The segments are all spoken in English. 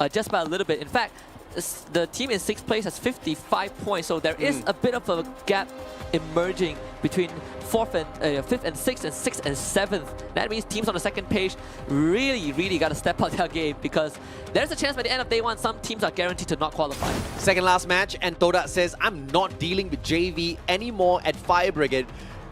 just by a little bit. In fact, the team in 6th place has 55 points, so there is a bit of a gap emerging between 5th and 6th and 6th and 7th. That means teams on the second page really got to step up their game, because there's a chance by the end of day 1 some teams are guaranteed to not qualify. Second last match, and Toda says, I'm not dealing with JV anymore at Fire Brigade.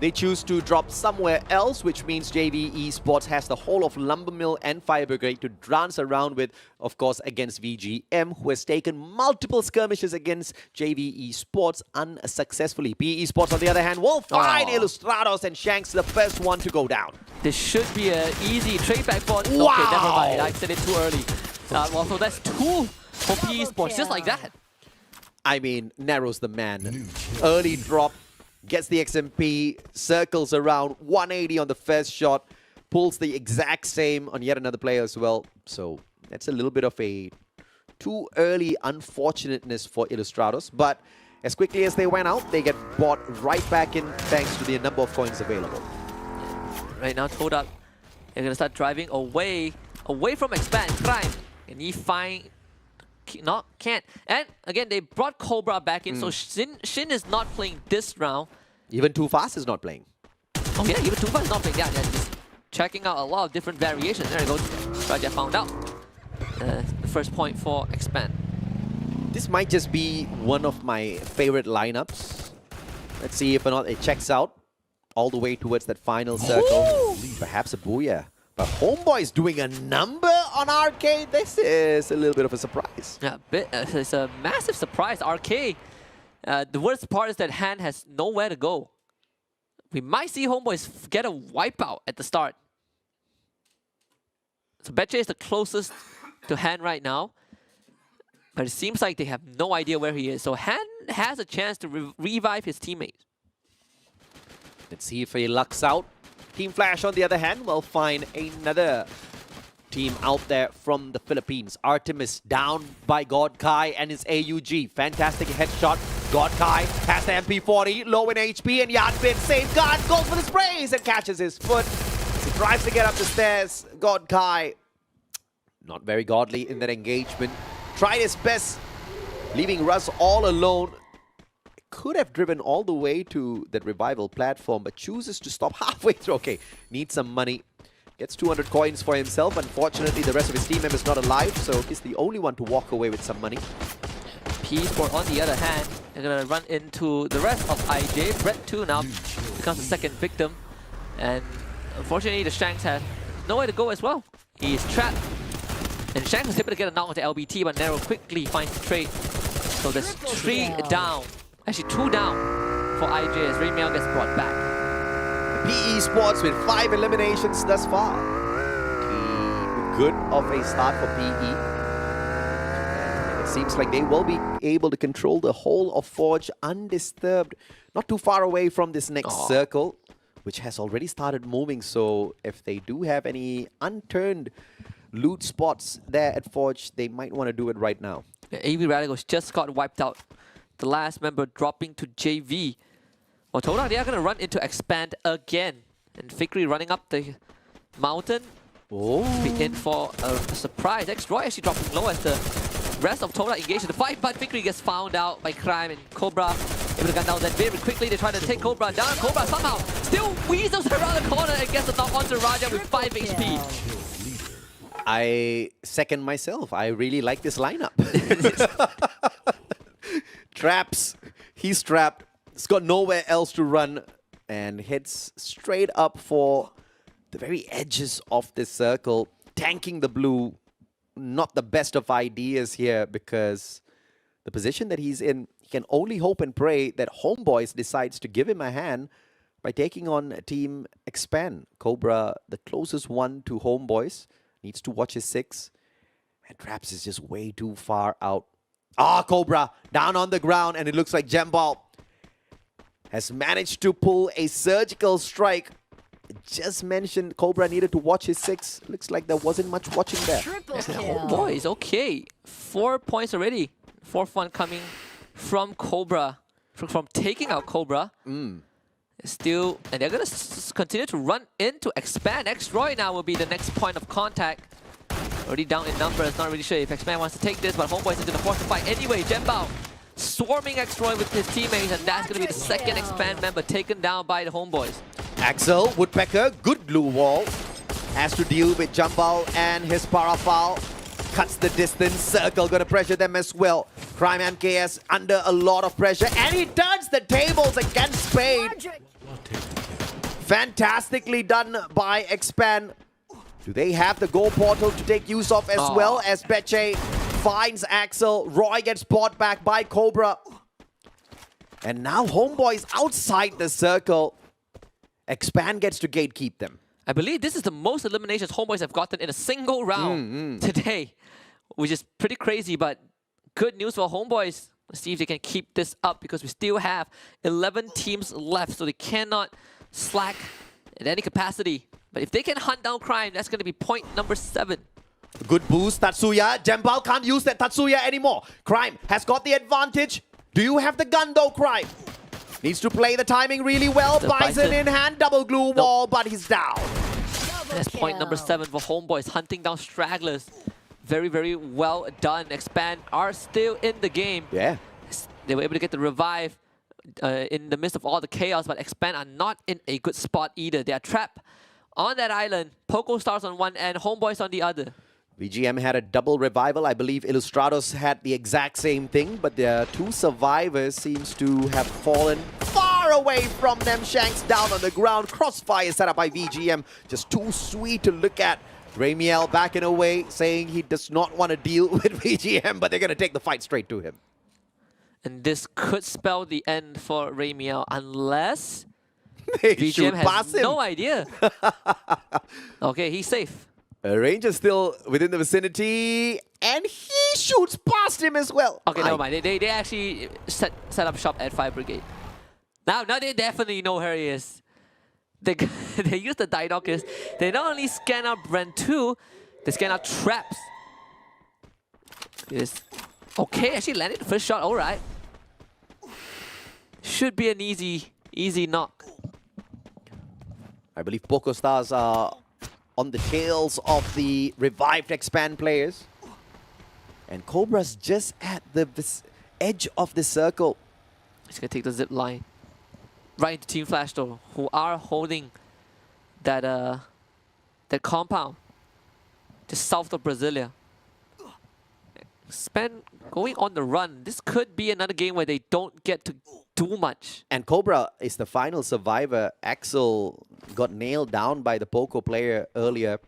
They choose to drop somewhere else, which means JV Esports has the whole of Lumbermill and Fire Brigade to dance around with, of course, against VGM, who has taken multiple skirmishes against JV Esports unsuccessfully. PE Esports, on the other hand, will find Illustrados, and Shanks the first one to go down. This should be an easy trade back for... Wow. Okay, never mind. I said it too early. Well, so that's 2 for PE Esports, just like that. I mean, narrows the man. Early drop. Gets the XMP, circles around, 180 on the first shot, pulls the exact same on yet another player as well. So that's a little bit of a too early unfortunateness for Illustrados. But as quickly as they went out, they get bought right back in thanks to the number of coins available. Right now, Toda, they're going to start driving away from Expand. Crime. And he find... Can't. And again, they brought Cobra back in, so Shin is not playing this round. Even Too Fast is not playing. Oh yeah, even Too Fast is not playing. Yeah, they're just checking out a lot of different variations. There you go. Raja found out. The first point for Expand. This might just be one of my favorite lineups. Let's see if or not it checks out all the way towards that final circle. Perhaps a Booyah. But Homeboy's doing a number on Arcade. This is a little bit of a surprise. Yeah, it's a massive surprise. Arcade. The worst part is that Han has nowhere to go. We might see Homeboys get a wipeout at the start. So Betche is the closest to Han right now. But it seems like they have no idea where he is. So Han has a chance to revive his teammates. Let's see if he lucks out. Team Flash, on the other hand, will find another team out there from the Philippines. Artemis down by God Kai and his AUG. Fantastic headshot. God Kai has the MP40, low in HP, and Yanbin safeguard, goes for the sprays and catches his foot. He tries to get up the stairs. God Kai, not very godly in that engagement. Tried his best, leaving Russ all alone. Could have driven all the way to that revival platform, but chooses to stop halfway through. Okay, needs some money. Gets 200 coins for himself. Unfortunately, the rest of his team members not alive, so he's the only one to walk away with some money. P-Sport, on the other hand, they're going to run into the rest of IJ. Brett 2 now becomes the second victim. And unfortunately, the Shanks have nowhere to go as well. He is trapped. And Shanks was able to get a knock onto LBT, but Nero quickly finds the trade. So there's 3 down. Actually, 2 down for IJ as Raymail gets brought back. PE Esports with 5 eliminations thus far. Good of a start for PE. And it seems like they will be able to control the whole of Forge undisturbed. Not too far away from this next circle, which has already started moving. So if they do have any unturned loot spots there at Forge, they might want to do it right now. Yeah, AV Radicals just got wiped out. The last member dropping to JV. Well, Toda, they are going to run into Expand again. And Fikri running up the mountain. Be in for a surprise. X-Roy actually dropping low as the rest of Toda engage in the fight. But Fikri gets found out by Crime, and Cobra able to gun down that very quickly. They try to take Cobra down. Cobra somehow still weasels around the corner and gets a knock onto Raja with 5 HP. I second myself. I really like this lineup. Traps. He's trapped. He's got nowhere else to run and heads straight up for the very edges of this circle. Tanking the blue. Not the best of ideas here, because the position that he's in, he can only hope and pray that Homeboys decides to give him a hand by taking on Team Expand. Cobra, the closest one to Homeboys, needs to watch his 6. And Traps is just way too far out. Cobra down on the ground, and it looks like Jembal has managed to pull a surgical strike. Just mentioned Cobra needed to watch his 6. Looks like there wasn't much watching there. Oh boys, okay. 4 points already. 4th one coming from Cobra, from taking out Cobra. Still, and they're gonna continue to run into Expand. X-Roy now will be the next point of contact. Already down in numbers, not really sure if X-Man wants to take this, but Homeboys is going to force the fight anyway. Jembao swarming X-Roy with his teammates, and that's going to be the second Expand member taken down by the Homeboys. Axel, Woodpecker, good blue wall. Has to deal with Jambal and his Parafal. Cuts the distance. Circle gonna pressure them as well. Crime MKS under a lot of pressure. And he turns the tables against Spade. Fantastically done by Expand. Do they have the goal portal to take use of as well as Beche finds Axel? Roy gets bought back by Cobra. And now Homeboys outside the circle. Expand gets to gatekeep them. I believe this is the most eliminations Homeboys have gotten in a single round today, which is pretty crazy, but good news for Homeboys. Let's see if they can keep this up because we still have 11 teams left, so they cannot slack in any capacity. But if they can hunt down Crime, that's going to be point number 7. Good boost, Tatsuya. Jembal can't use that Tatsuya anymore. Crime has got the advantage. Do you have the gun though, Crime? Needs to play the timing really well. Bison in hand, double glue wall, but he's down. That's point number 7 for Homeboys, hunting down stragglers. Very, very well done. Expand are still in the game. Yeah. They were able to get the revive in the midst of all the chaos, but Expand are not in a good spot either. They are trapped on that island. Poco Stars on one end, Homeboys on the other. VGM had a double revival. I believe Illustrados had the exact same thing, but their 2 survivors seems to have fallen far away from them. Shanks down on the ground. Crossfire set up by VGM. Just too sweet to look at. Ramiel backing away, saying he does not want to deal with VGM, but they're going to take the fight straight to him. And this could spell the end for Ramiel unless They VGM shoot has past him. no idea. Okay, he's safe. Ranger's still within the vicinity, and he shoots past him as well. Okay, never mind. They actually set up shop at Fire Brigade. Now they definitely know where he is. They use the Didockers. They not only scan out Brent 2, they scan out traps. Okay, actually landed the first shot. All right. Should be an easy knock. I believe Poco Stars are on the tails of the revived Expand players. And Cobra's just at the edge of the circle. He's going to take the zip line. Right into Team Flash though, who are holding that that compound just south of Brasilia. Expand going on the run. This could be another game where they don't get to do much. And Cobra is the final survivor. Axel got nailed down by the Poco player earlier.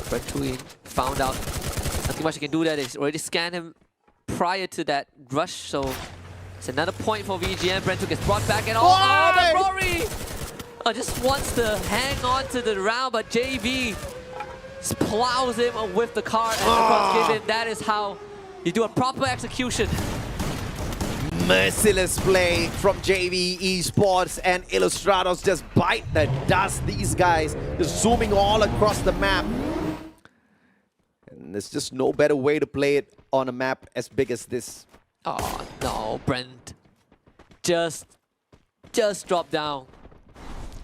Bertuin found out nothing much he can do there. They already scanned him prior to that rush, so it's another point for VGM. Brentu gets brought back and but Rory just wants to hang on to the round, but JV plows him with the car and the cross given. That is how you do a proper execution. Merciless play from JV Esports, and Illustrados just bite the dust. These guys just zooming all across the map. And there's just no better way to play it on a map as big as this. Oh no, Brent just dropped down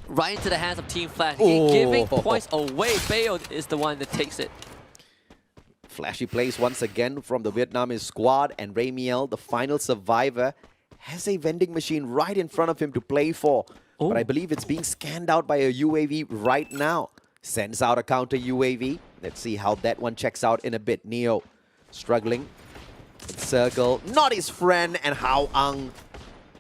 right into the hands of Team Flash. Giving points away. Bayo is the one that takes it. Flashy plays once again from the Vietnamese squad, and Ramiel, the final survivor, has a vending machine right in front of him to play for. But I believe it's being scanned out by a UAV right now. Sends out a counter UAV. Let's see how that one checks out in a bit. Neo struggling. Circle, not his friend, and Hao Ang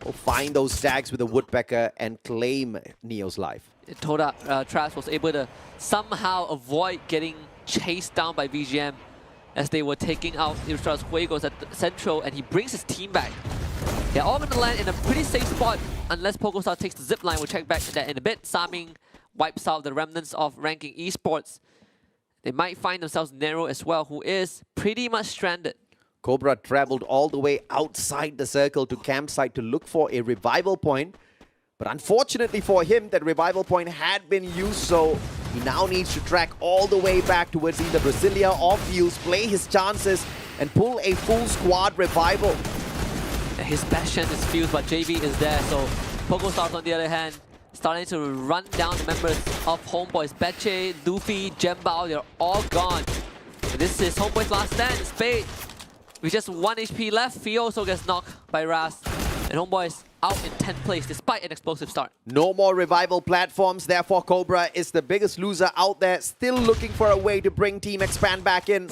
will find those stacks with a Woodpecker and claim Neo's life. Toda Traps was able to somehow avoid getting chased down by VGM as they were taking out Illustrados Fuegos at the Central, and he brings his team back. They're all going to land in a pretty safe spot unless PogoStar takes the zip line. We'll check back to that in a bit. Saming wipes out the remnants of ranking Esports. They might find themselves narrow as well, who is pretty much stranded. Cobra traveled all the way outside the circle to campsite to look for a revival point. But unfortunately for him, that revival point had been used, so he now needs to track all the way back towards either Brasilia or Fuse, play his chances, and pull a full squad revival. His best chance is Fuse, but JV is there, so PogoStars on the other hand starting to run down the members of Homeboys. Betche, Luffy, Jembao, they're all gone. And this is Homeboys' last stand. Spade, with just 1 HP left, he also gets knocked by Raz. And Homeboys out in 10th place despite an explosive start. No more revival platforms, therefore Cobra is the biggest loser out there, still looking for a way to bring Team Expand back in.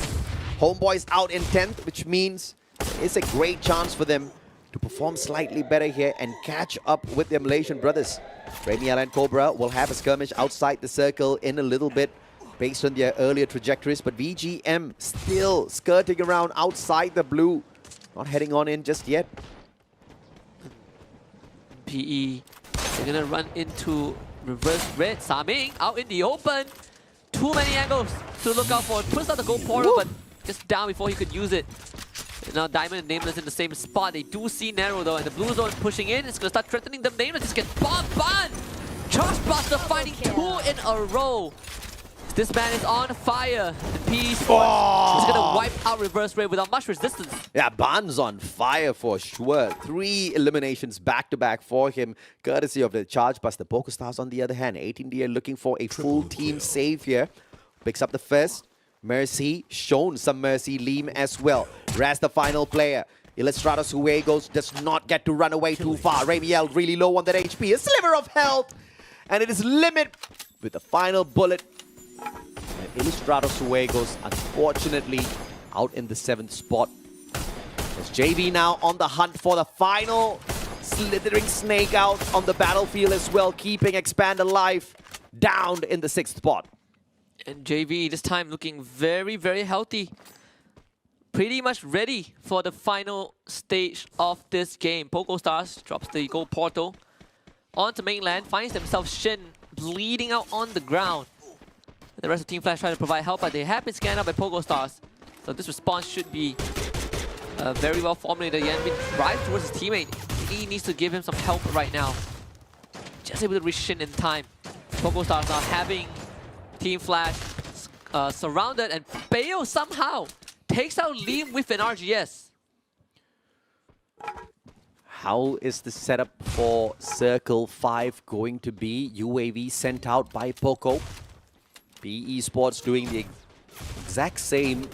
Homeboys out in 10th, which means it's a great chance for them to perform slightly better here and catch up with their Malaysian brothers. Ramiel and Cobra will have a skirmish outside the circle in a little bit based on their earlier trajectories, but VGM still skirting around outside the blue, not heading on in just yet. PE, they're gonna run into reverse red. Saming out in the open. Too many angles to look out for. Puts out the gold portal, but just down before he could use it. And now Diamond and Nameless in the same spot. They do see Narrow though, and the blue zone pushing in. It's gonna start threatening them. Nameless just gets bombed. Chargebuster finding 2 in a row. This man is on fire. And PE Sports is gonna wipe out reverse red without much resistance. Yeah, Ban's on fire for sure. 3 eliminations back-to-back for him, courtesy of the Chargebuster. PokerStars, on the other hand, 18DA looking for a full team save here. Picks up the first. Mercy, shown some mercy. Leem as well. Raz the final player. Illustratus Huegos does not get to run away too far. Ramiel really low on that HP. A sliver of health. And it is Limit with the final bullet. And Illustratus Huegos, unfortunately, out in the 7th spot. There's JV now on the hunt for the final slithering snake out on the battlefield as well, keeping Expand alive, down in the 6th spot. And JV this time looking very, very healthy. Pretty much ready for the final stage of this game. PokerStars drops the gold portal onto mainland, finds themselves Shin bleeding out on the ground. The rest of Team Flash trying to provide help, but they have been scanned out by PokerStars. So this response should be very well formulated. Yanbin drives towards his teammate. He needs to give him some help right now. Just able to reach Shin in time. PokerStars now having Team Flash surrounded, and Bayo somehow takes out Liam with an RGS. How is the setup for Circle 5 going to be? UAV sent out by Poco. Esports doing the exact same.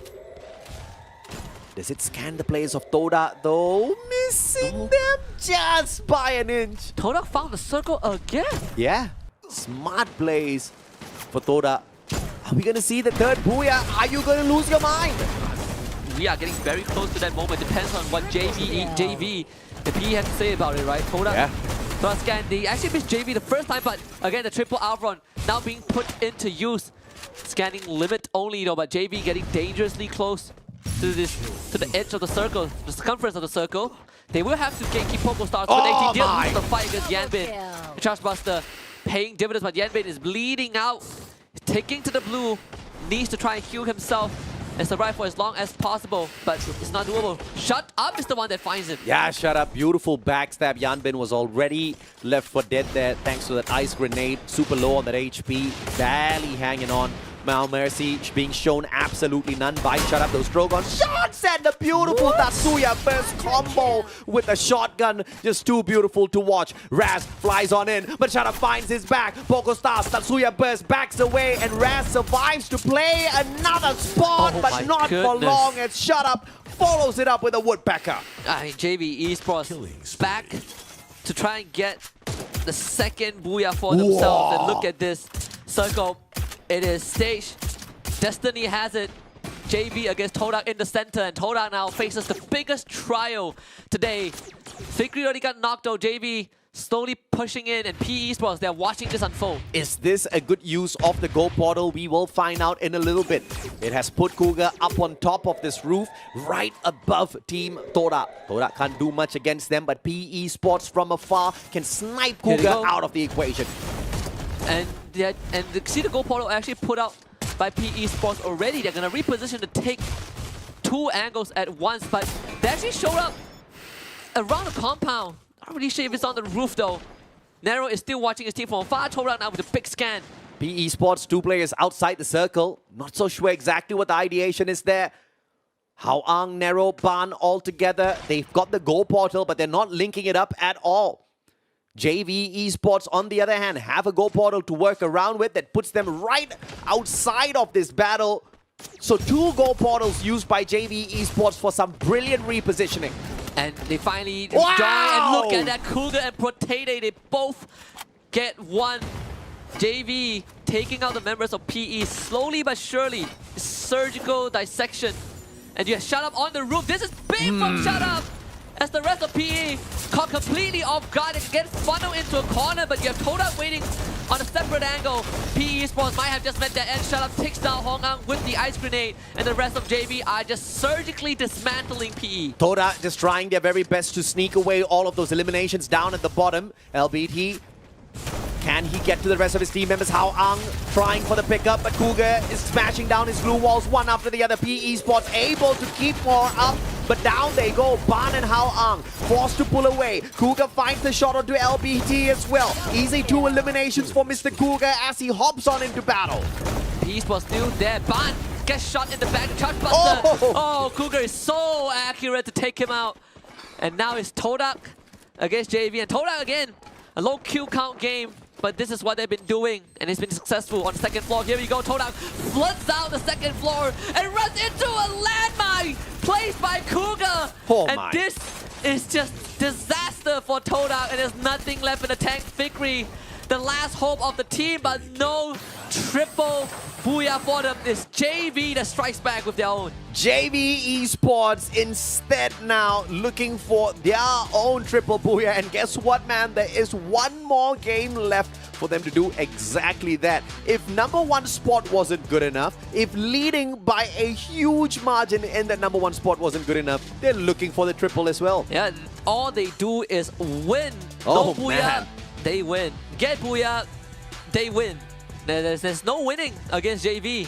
Does it scan the players of Toda though? Missing them just by an inch. Toda found the circle again. Yeah, smart plays for Toda. Are we gonna see the third Booyah? Are you gonna lose your mind? We are getting very close to that moment. Depends on what JV, the PE has to say about it, right? Toda scan. They actually missed JV the first time, but again, the triple Alvron now being put into use. Scanning limit only though, but JV getting dangerously close to the edge of the circle, the circumference of the circle. They will have to gatekeep PokerStars, but they did lose the fight against Yanbin. The Chargebuster paying dividends, but Yanbin is bleeding out. Taking to the blue, needs to try and heal himself and survive for as long as possible, but it's not doable. Shut Up is the one that finds him. Yeah, Shut Up. Beautiful backstab. Yanbin was already left for dead there thanks to that ice grenade. Super low on that HP, barely hanging on. Mal Mercy being shown absolutely none by Shut Up. Those Drogon shots and the beautiful Tatsuya burst combo with a shotgun. Just too beautiful to watch. Raz flies on in, but Shut Up finds his back. PokerStars, Tatsuya burst backs away, and Raz survives to play another spot, but not for long as Shut Up follows it up with a Woodpecker. JV Esports back to try and get the second Booyah for themselves. And look at this circle. It is stage. Destiny has it. JV against Todak in the center, and Todak now faces the biggest trial today. Fikri already got knocked out. JV slowly pushing in, and PE Esports, they're watching this unfold. Is this a good use of the goal portal? We will find out in a little bit. It has put Cougar up on top of this roof, right above Team Toda. Toda can't do much against them, but PE Esports from afar can snipe Cougar out of the equation. And see the goal portal actually put out by PE Sports already. They're going to reposition to take 2 angles at once, but they actually showed up around the compound. Not really sure if it's on the roof though. Nero is still watching his team from afar. Toda now with a big scan. PE Sports, 2 players outside the circle. Not so sure exactly what the ideation is there. Hao-Ang, Nero, Ban all together. They've got the goal portal, but they're not linking it up at all. JV Esports, on the other hand, have a go portal to work around with that puts them right outside of this battle. So 2 go portals used by JV Esports for some brilliant repositioning. And they finally Wow! die, and look at that. Cougar and Protete, they both get one. JV taking out the members of PE slowly but surely. Surgical dissection. And you shut up on the roof. This is big from shut up. As the rest of PE caught completely off guard and get funneled into a corner, but you have Todak waiting on a separate angle. PE Esports might have just met their end. Shut up takes down Hongang with the ice grenade, and the rest of JV are just surgically dismantling PE. Toda just trying their very best to sneak away all of those eliminations down at the bottom. LBT, can he get to the rest of his team members? Hao Ang trying for the pickup, but Cougar is smashing down his blue walls one after the other. PE Esports able to keep more up, but down they go. Ban and Hao Ang forced to pull away. Cougar finds the shot onto LBT as well. Easy 2 eliminations for Mr. Cougar as he hops on into battle. PE Esports still there. Ban gets shot in the back. Charge buster. Oh, Cougar is so accurate to take him out. And now it's Todak against JV. And Todak again, a low kill count game. But this is what they've been doing, and it's been successful on the second floor. Here we go, Todak floods down the second floor and runs into a landmine placed by Cougar. Oh and my. This is just disaster for Todak, and there's nothing left in the tank. Fikri, the last hope of the team, but no triple booyah for them. It's JV that strikes back with their own. JV Esports instead now looking for their own triple booyah. And guess what, man? There is one more game left for them to do exactly that. If #1 spot wasn't good enough, if leading by a huge margin in that #1 spot wasn't good enough, they're looking for the triple as well. Yeah, all they do is win. Oh, No booyah, man. they win. Get booyah, they win. There's no winning against JV.